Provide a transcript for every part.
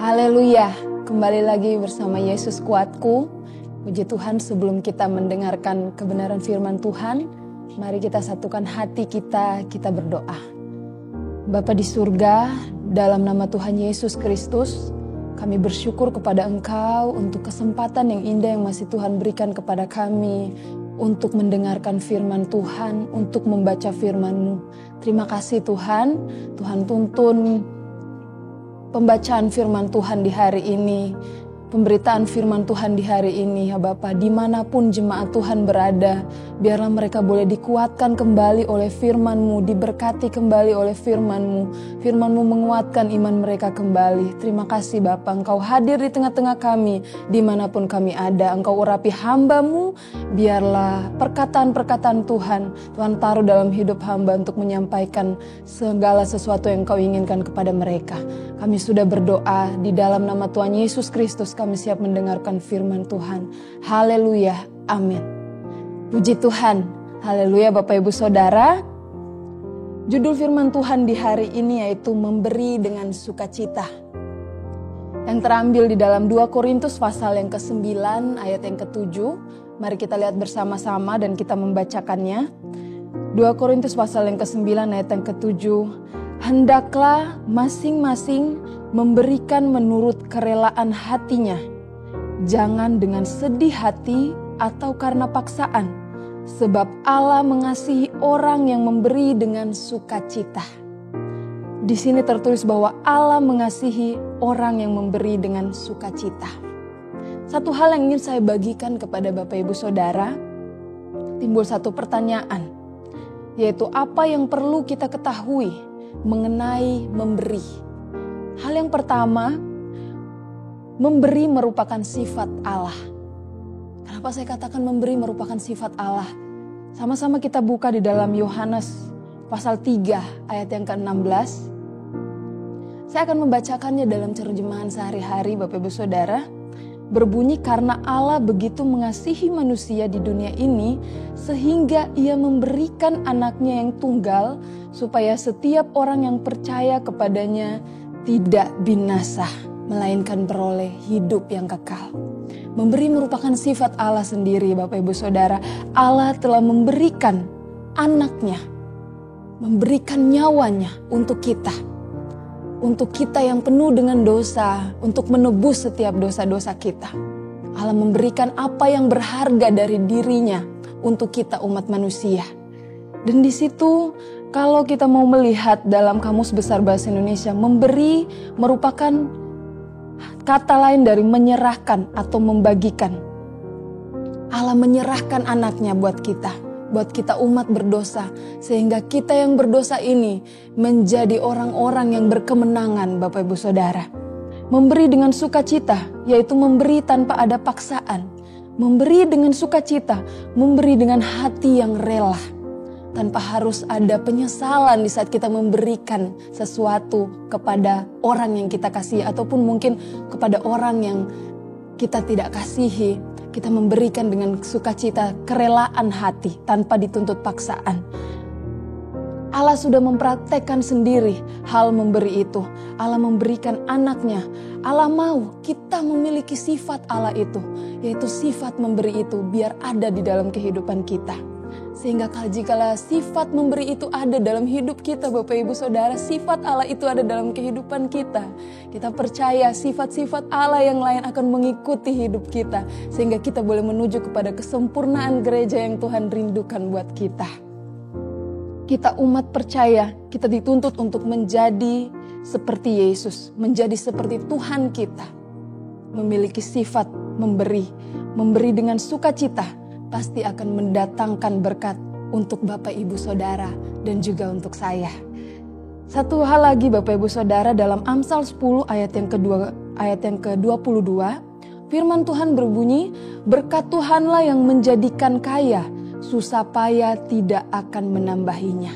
Haleluya, kembali lagi bersama Yesus Kuatku. Puji Tuhan, sebelum kita mendengarkan kebenaran firman Tuhan, mari kita satukan hati kita berdoa. Bapa di surga, dalam nama Tuhan Yesus Kristus, kami bersyukur kepada Engkau untuk kesempatan yang indah yang masih Tuhan berikan kepada kami untuk mendengarkan firman Tuhan, untuk membaca firman-Mu. Terima kasih Tuhan, Tuhan tuntun pembacaan firman Tuhan di hari ini, pemberitaan firman Tuhan di hari ini ya Bapa, dimanapun jemaat Tuhan berada, biarlah mereka boleh dikuatkan kembali oleh firman-Mu, diberkati kembali oleh firman-Mu, firman-Mu menguatkan iman mereka kembali. Terima kasih Bapa, Engkau hadir di tengah-tengah kami, dimanapun kami ada, Engkau urapi hamba-Mu, biarlah perkataan-perkataan Tuhan taruh dalam hidup hamba untuk menyampaikan segala sesuatu yang Engkau inginkan kepada mereka. Kami sudah berdoa di dalam nama Tuhan Yesus Kristus, kami siap mendengarkan firman Tuhan. Haleluya, amin. Puji Tuhan, haleluya Bapak Ibu Saudara. Judul firman Tuhan di hari ini yaitu memberi dengan sukacita. Yang terambil di dalam 2 Korintus pasal yang ke-9 ayat yang ke-7. Mari kita lihat bersama-sama dan kita membacakannya. 2 Korintus pasal yang ke-9 ayat yang ke-7. Hendaklah masing-masing memberikan menurut kerelaan hatinya, jangan dengan sedih hati atau karena paksaan, sebab Allah mengasihi orang yang memberi dengan sukacita. Di sini tertulis bahwa Allah mengasihi orang yang memberi dengan sukacita. Satu hal yang ingin saya bagikan kepada Bapak Ibu Saudara, timbul satu pertanyaan, yaitu apa yang perlu kita ketahui mengenai memberi. Hal yang pertama, memberi merupakan sifat Allah. Kenapa saya katakan memberi merupakan sifat Allah? Sama-sama kita buka di dalam Yohanes pasal 3 ayat yang ke-16. Saya akan membacakannya dalam terjemahan sehari-hari Bapak Ibu Saudara. Berbunyi, karena Allah begitu mengasihi manusia di dunia ini sehingga ia memberikan anaknya yang tunggal supaya setiap orang yang percaya kepadanya tidak binasa melainkan beroleh hidup yang kekal. Memberi merupakan sifat Allah sendiri Bapak Ibu Saudara. Allah telah memberikan anaknya, memberikan nyawanya untuk kita. Untuk kita yang penuh dengan dosa, untuk menebus setiap dosa-dosa kita. Allah memberikan apa yang berharga dari dirinya untuk kita umat manusia. Dan di situ kalau kita mau melihat dalam Kamus Besar Bahasa Indonesia, memberi merupakan kata lain dari menyerahkan atau membagikan. Allah menyerahkan anaknya buat kita umat berdosa, sehingga kita yang berdosa ini menjadi orang-orang yang berkemenangan Bapak Ibu Saudara. Memberi dengan sukacita, yaitu memberi tanpa ada paksaan. Memberi dengan sukacita, memberi dengan hati yang rela. Tanpa harus ada penyesalan di saat kita memberikan sesuatu kepada orang yang kita kasihi, ataupun mungkin kepada orang yang kita tidak kasihi. Kita memberikan dengan sukacita, kerelaan hati tanpa dituntut paksaan. Allah sudah mempraktekkan sendiri hal memberi itu. Allah memberikan anaknya. Allah mau kita memiliki sifat Allah itu, yaitu sifat memberi itu biar ada di dalam kehidupan kita. Sehingga jikalau sifat memberi itu ada dalam hidup kita Bapak Ibu Saudara, sifat Allah itu ada dalam kehidupan kita. Kita percaya sifat-sifat Allah yang lain akan mengikuti hidup kita. Sehingga kita boleh menuju kepada kesempurnaan gereja yang Tuhan rindukan buat kita. Kita umat percaya, kita dituntut untuk menjadi seperti Yesus. Menjadi seperti Tuhan kita. Memiliki sifat memberi dengan sukacita. Pasti akan mendatangkan berkat untuk Bapak Ibu Saudara dan juga untuk saya. Satu hal lagi Bapak Ibu Saudara, dalam Amsal 10 ayat yang ke-22, firman Tuhan berbunyi, berkat Tuhanlah yang menjadikan kaya, susah payah tidak akan menambahinya.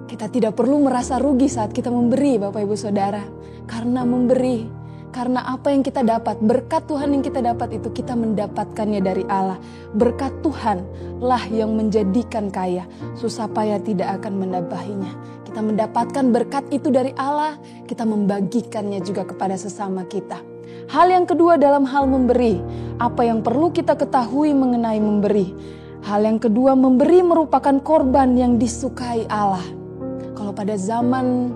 Kita tidak perlu merasa rugi saat kita memberi Bapak Ibu Saudara, karena memberi Karena apa yang kita dapat, berkat Tuhan yang kita dapat itu kita mendapatkannya dari Allah. Berkat Tuhan lah yang menjadikan kaya, susah payah tidak akan menambahinya. Kita mendapatkan berkat itu dari Allah, kita membagikannya juga kepada sesama kita. Hal yang kedua dalam hal memberi, apa yang perlu kita ketahui mengenai memberi. Hal yang kedua, memberi merupakan korban yang disukai Allah. Kalau pada zaman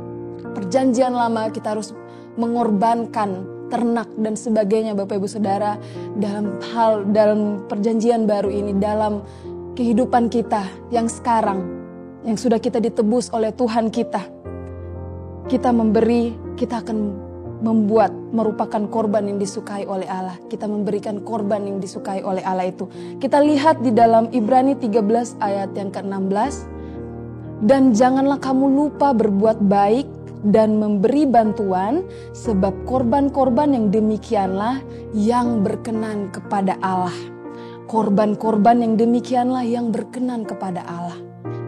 perjanjian lama kita harus mengorbankan ternak dan sebagainya Bapak Ibu Saudara, dalam perjanjian baru ini, dalam kehidupan kita yang sekarang, yang sudah kita ditebus oleh Tuhan kita memberi, kita akan merupakan korban yang disukai oleh Allah. Kita memberikan korban yang disukai oleh Allah itu. Kita lihat di dalam Ibrani 13 ayat yang ke-16. Dan janganlah kamu lupa berbuat baik dan memberi bantuan, sebab korban-korban yang demikianlah yang berkenan kepada Allah. Korban-korban yang demikianlah yang berkenan kepada Allah.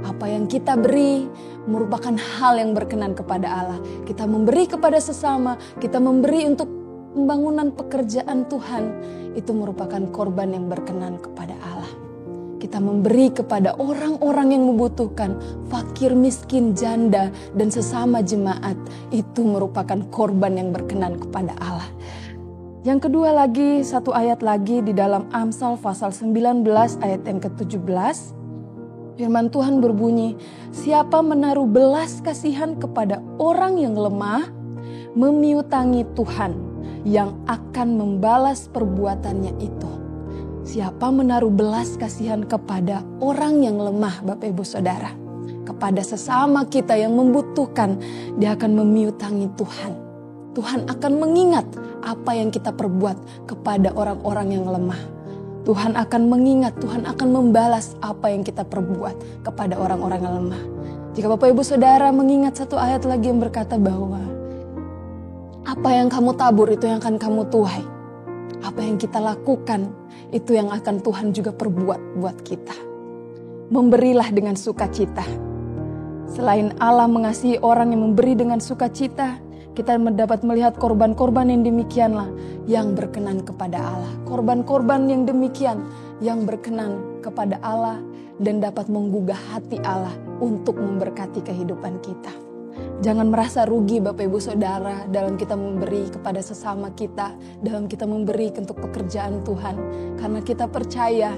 Apa yang kita beri merupakan hal yang berkenan kepada Allah. Kita memberi kepada sesama, kita memberi untuk pembangunan pekerjaan Tuhan, itu merupakan korban yang berkenan kepada Allah. Kita memberi kepada orang-orang yang membutuhkan, fakir, miskin, janda, dan sesama jemaat. Itu merupakan korban yang berkenan kepada Allah. Yang kedua lagi, satu ayat lagi di dalam Amsal pasal 19 ayat yang ke-17. Firman Tuhan berbunyi, siapa menaruh belas kasihan kepada orang yang lemah, memiutangi Tuhan yang akan membalas perbuatannya itu. Siapa menaruh belas kasihan kepada orang yang lemah, Bapak Ibu Saudara, kepada sesama kita yang membutuhkan, dia akan memiutangi Tuhan. Tuhan akan mengingat apa yang kita perbuat kepada orang-orang yang lemah. Tuhan akan mengingat, Tuhan akan membalas apa yang kita perbuat kepada orang-orang yang lemah. Jika Bapak Ibu Saudara mengingat satu ayat lagi yang berkata bahwa apa yang kamu tabur itu yang akan kamu tuai. Apa yang kita lakukan itu yang akan Tuhan juga perbuat buat kita. Memberilah dengan sukacita. Selain Allah mengasihi orang yang memberi dengan sukacita, kita dapat melihat korban-korban yang demikianlah yang berkenan kepada Allah. Korban-korban yang demikian yang berkenan kepada Allah dan dapat menggugah hati Allah untuk memberkati kehidupan kita. Jangan merasa rugi Bapak Ibu Saudara dalam kita memberi kepada sesama kita, dalam kita memberi untuk pekerjaan Tuhan. Karena kita percaya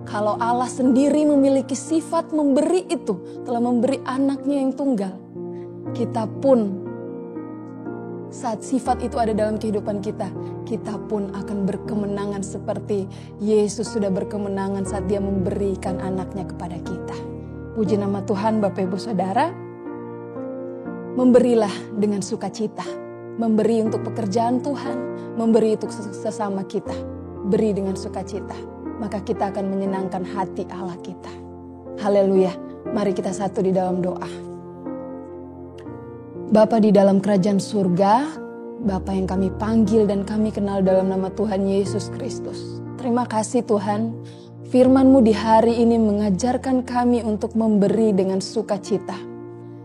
kalau Allah sendiri memiliki sifat memberi itu, telah memberi anaknya yang tunggal. Kita pun saat sifat itu ada dalam kehidupan kita, kita pun akan berkemenangan seperti Yesus sudah berkemenangan saat dia memberikan anaknya kepada kita. Puji nama Tuhan Bapak Ibu Saudara. Memberilah dengan sukacita, memberi untuk pekerjaan Tuhan, memberi untuk sesama kita, beri dengan sukacita, maka kita akan menyenangkan hati Allah kita. Haleluya, mari kita satu di dalam doa. Bapa di dalam kerajaan surga, Bapa yang kami panggil dan kami kenal dalam nama Tuhan Yesus Kristus. Terima kasih Tuhan, firman-Mu di hari ini mengajarkan kami untuk memberi dengan sukacita.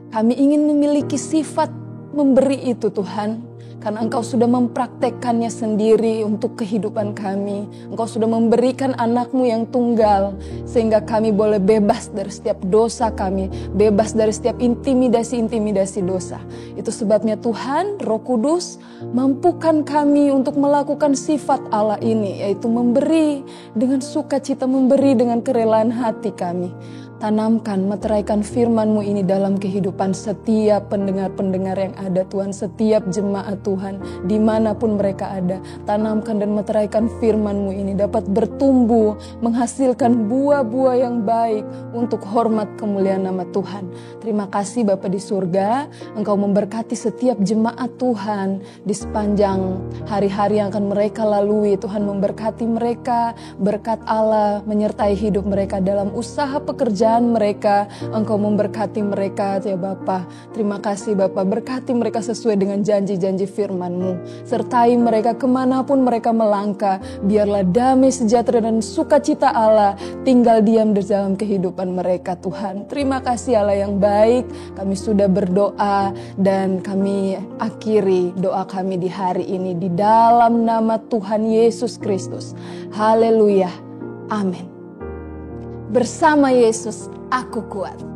Kami ingin memiliki sifat memberi itu Tuhan, karena Engkau sudah mempraktekkannya sendiri untuk kehidupan kami. Engkau sudah memberikan anak-Mu yang tunggal, sehingga kami boleh bebas dari setiap dosa kami, bebas dari setiap intimidasi-intimidasi dosa. Itu sebabnya Tuhan, Roh Kudus, mampukan kami untuk melakukan sifat Allah ini, yaitu memberi dengan sukacita, memberi dengan kerelaan hati kami. Tanamkan, meteraikan firman-Mu ini dalam kehidupan setiap pendengar-pendengar yang ada Tuhan, setiap jemaat Tuhan, dimanapun mereka ada. Tanamkan dan meteraikan firman-Mu ini dapat bertumbuh, menghasilkan buah-buah yang baik untuk hormat kemuliaan nama Tuhan. Terima kasih Bapa di surga, Engkau memberkati setiap jemaat Tuhan di sepanjang hari-hari yang akan mereka lalui. Tuhan memberkati mereka, berkat Allah menyertai hidup mereka dalam usaha pekerjaan pekerjaan mereka, Engkau memberkati mereka ya Bapa. Terima kasih Bapa, berkati mereka sesuai dengan janji-janji firman-Mu. Sertai mereka kemanapun mereka melangkah, biarlah damai, sejahtera dan sukacita Allah tinggal diam di dalam kehidupan mereka Tuhan. Terima kasih Allah yang baik, kami sudah berdoa dan kami akhiri doa kami di hari ini di dalam nama Tuhan Yesus Kristus. Haleluya. Amin. Bersama Yesus aku kuat.